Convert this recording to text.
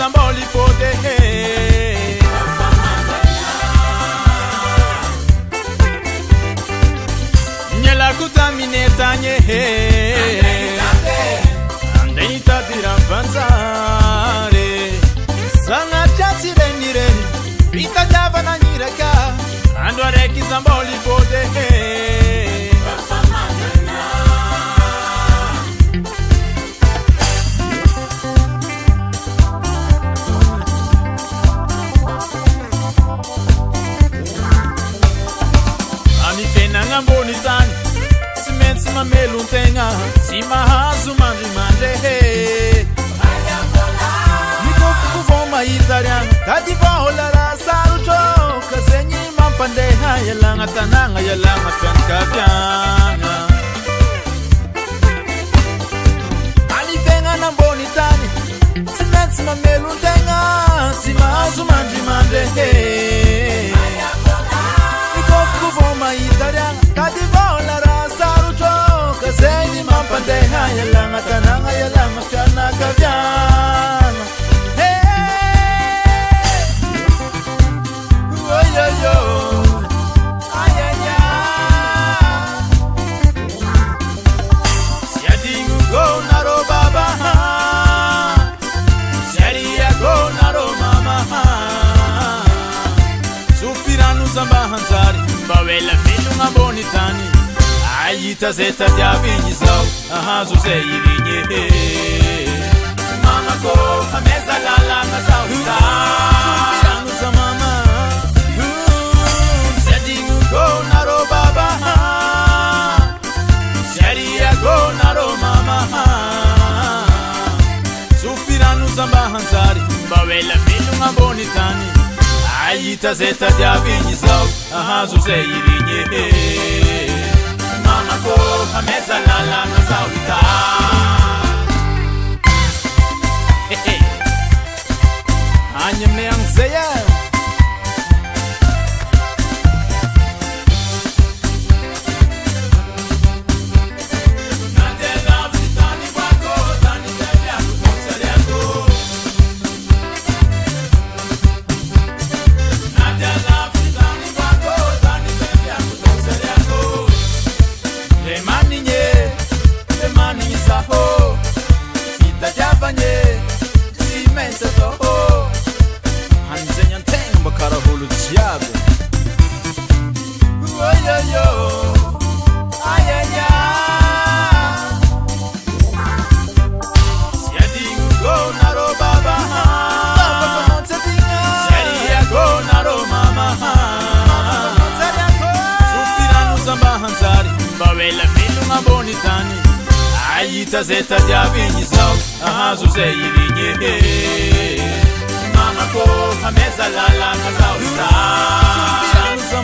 Zamboli pode Nyela kutamineta nye Andeita dirampanzare Sanga chatsire nire Vita java na nireka Andwareki Zamboli pode Ngamboni tani Simensi mamelu tenga Simahazu mandri mande Niko kuvoma itarianga Kadiva holara sarucho Kasenyi mampande Yalanga tananga yalanga pianka Alifenga namboni tani Simensi mamelu tenga Simahazu mandri mande Kuvoma itarianga Kadivola rasarucho Kazenyi mampandeha Yalanga tananga yalanga Fiana kavyanga Oh yo yo Ay ay ay Siadingu go naro baba Siadia go naro mama Supiranu zamba hanzari Bawela filunga bonitani Ayita zeta diavinyi zao Ahazu zeirinye Mama ko hameza lalanga zao Supiranu za mama Siadingu go naro baba Siadia go naro mama Supiranu zamba hanzari Bawela filunga bonitani Ayita zeta diavinyi zao Ahazu zeirinye Mama ko hameza lalanga zao Anyem ne ang zeya Ayita zeta diavinyi zao Ahazu zeirinye Mama ko hameza lalanga zao Supiranu za